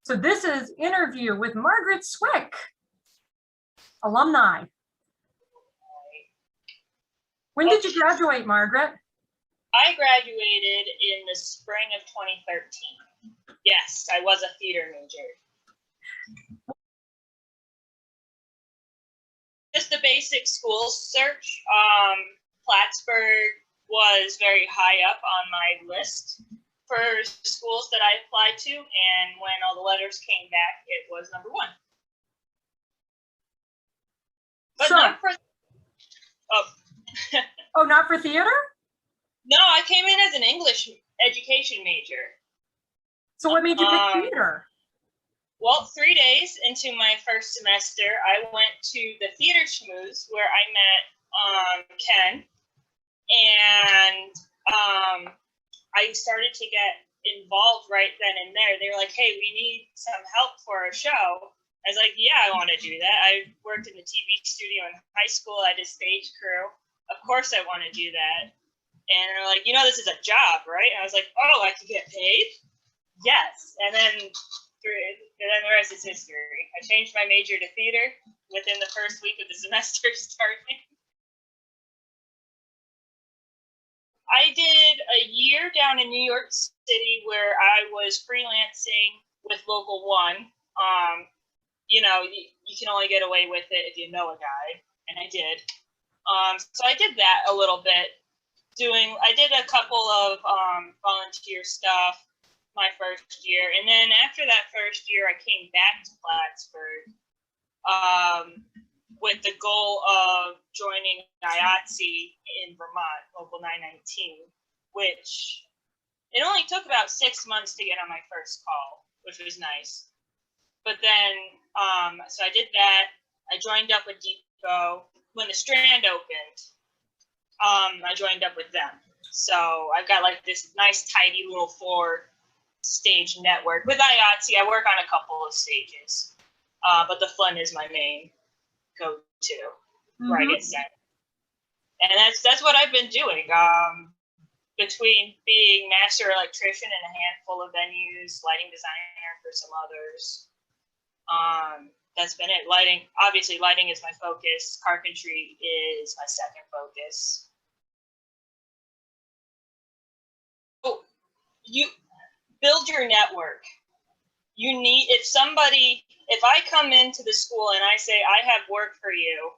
So this is interview with Margaret Swick, alumni. When did you graduate, Margaret? I graduated in the spring of 2013. Yes, I was a theater major. Just the basic school search. Plattsburgh was very high up on my list for schools that I applied to, and when all the letters came back, it was number one. But so, not for oh, not for theater? No, I came in as an English education major. So what made you pick theater? Well, 3 days into my first semester, I went to the theater schmooze where I met Ken, and I started to get involved right then and there. They were like, hey, we need some help for a show. I was like, yeah, I want to do that. I worked in the TV studio in high school. I did stage crew. Of course I want to do that. And they're like, you know, this is a job, right? And I was like, oh, I can get paid? Yes. And then the rest is history. I changed my major to theater within the first week of the semester starting. I did a year down in New York City where I was freelancing with Local One. You know, you can only get away with it if you know a guy, and I did. So I did that a little bit. I did a couple of volunteer stuff my first year, and then after that first year, I came back to Plattsburgh with the goal of joining IATSE in Vermont, Local 919, which it only took about 6 months to get on my first call, which was nice. But then, so I did that. I joined up with Depot. When the Strand opened, I joined up with them. So I've got like this nice, tidy little 4-stage network. With IATSE, I work on a couple of stages, but the fun is my main go-to, where I get sent. And that's what I've been doing. Between being master electrician in a handful of venues, lighting designer for some others. That's been it. Obviously lighting is my focus. Carpentry is my second focus. Oh, you build your network. You need, if I come into the school and I say, I have work for you,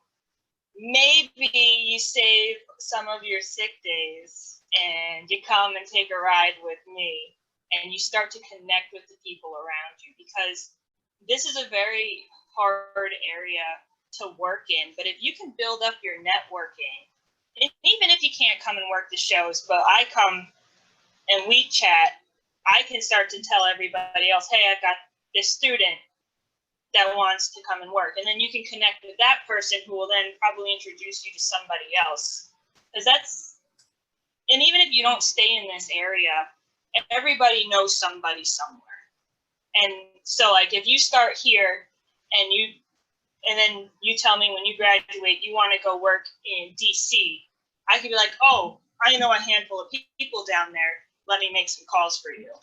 maybe you save some of your sick days and you come and take a ride with me and you start to connect with the people around you, because this is a very hard area to work in. But if you can build up your networking, and even if you can't come and work the shows, but I come and we chat, I can start to tell everybody else, hey, I've got this student that wants to come and work. And then you can connect with that person who will then probably introduce you to somebody else. And even if you don't stay in this area, everybody knows somebody somewhere. And so like if you start here and then you tell me when you graduate you want to go work in DC, I could be like, oh, I know a handful of people down there. Let me make some calls for you.